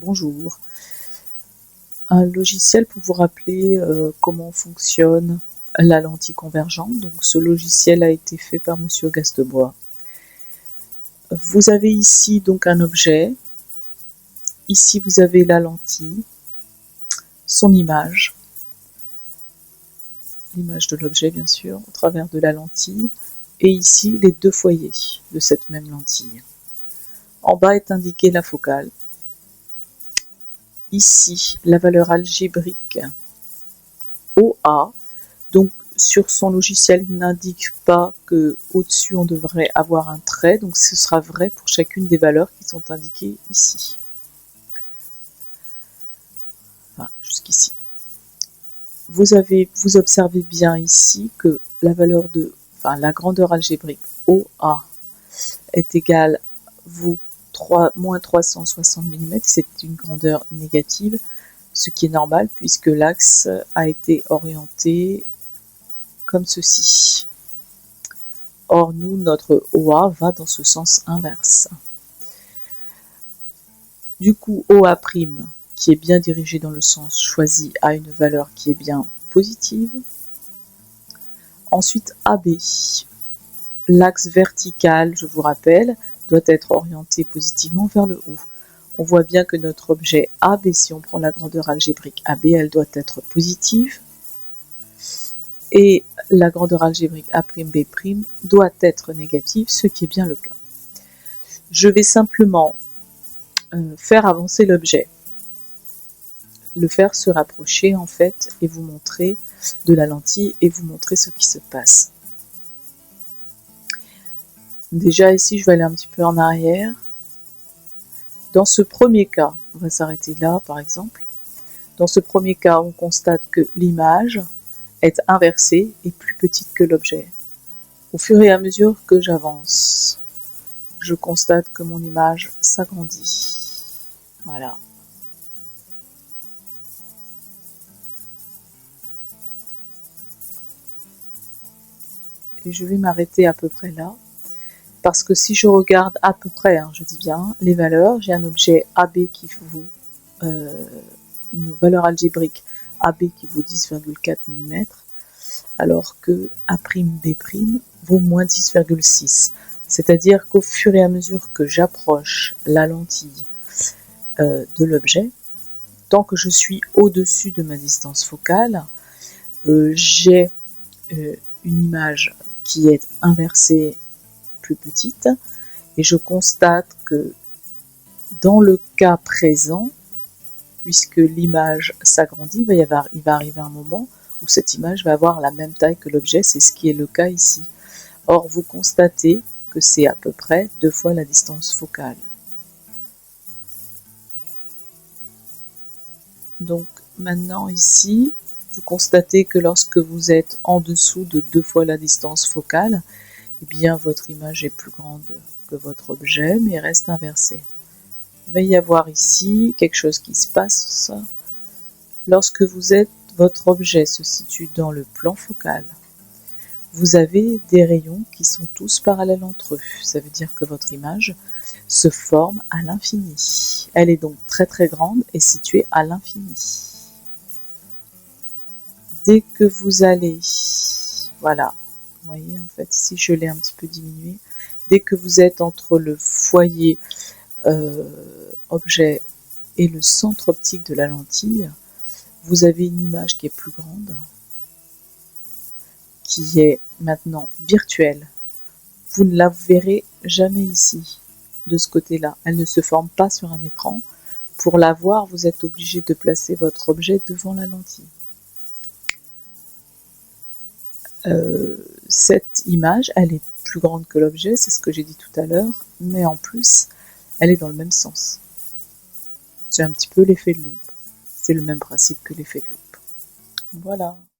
Bonjour. Un logiciel pour vous rappeler comment fonctionne la lentille convergente. Donc ce logiciel a été fait par Monsieur Gastebois. Vous avez ici donc un objet. Ici vous avez la lentille, son image, l'image de l'objet bien sûr, au travers de la lentille, et ici les deux foyers de cette même lentille. En bas est indiquée la focale. Ici, la valeur algébrique OA. Donc sur son logiciel, il n'indique pas que au-dessus on devrait avoir un trait, donc ce sera vrai pour chacune des valeurs qui sont indiquées ici. Enfin, jusqu'ici. Vous observez bien ici que la valeur la grandeur algébrique OA est égale moins 360 mm, c'est une grandeur négative, ce qui est normal puisque l'axe a été orienté comme ceci. Or, nous, notre OA va dans ce sens inverse. Du coup, OA', qui est bien dirigé dans le sens choisi, a une valeur qui est bien positive. Ensuite, AB. L'axe vertical, je vous rappelle, doit être orienté positivement vers le haut. On voit bien que notre objet AB, si on prend la grandeur algébrique AB, elle doit être positive. Et la grandeur algébrique A'B' doit être négative, ce qui est bien le cas. Je vais simplement faire avancer l'objet, le faire se rapprocher en fait, et vous montrer de la lentille et vous montrer ce qui se passe. Déjà ici, je vais aller un petit peu en arrière. Dans ce premier cas, on va s'arrêter là par exemple. Dans ce premier cas, on constate que l'image est inversée et plus petite que l'objet. Au fur et à mesure que j'avance, je constate que mon image s'agrandit. Voilà. Et je vais m'arrêter à peu près là. Parce que si je regarde à peu près, je dis bien, les valeurs, j'ai un objet AB qui vaut une valeur algébrique AB qui vaut 10,4 mm, alors que A'B' vaut moins 10,6. C'est-à-dire qu'au fur et à mesure que j'approche la lentille de l'objet, tant que je suis au-dessus de ma distance focale, j'ai une image qui est inversée, plus petite, et je constate que dans le cas présent, puisque l'image s'agrandit, il va arriver un moment où cette image va avoir la même taille que l'objet, c'est ce qui est le cas ici. Or, vous constatez que c'est à peu près 2 fois la distance focale. Donc maintenant ici, vous constatez que lorsque vous êtes en dessous de 2 fois la distance focale, eh bien votre image est plus grande que votre objet, mais reste inversée. Il va y avoir ici quelque chose qui se passe. Lorsque votre objet se situe dans le plan focal, vous avez des rayons qui sont tous parallèles entre eux. Ça veut dire que votre image se forme à l'infini. Elle est donc très très grande et située à l'infini. Dès que vous allez, voilà, vous voyez en fait ici je l'ai un petit peu diminué, dès que vous êtes entre le foyer objet et le centre optique de la lentille, vous avez une image qui est plus grande, qui est maintenant virtuelle. Vous ne la verrez jamais ici, de ce côté-là. Elle ne se forme pas sur un écran. Pour la voir, vous êtes obligé de placer votre objet devant la lentille. Cette image, elle est plus grande que l'objet, c'est ce que j'ai dit tout à l'heure, mais en plus, elle est dans le même sens. C'est un petit peu l'effet de loupe. C'est le même principe que l'effet de loupe. Voilà.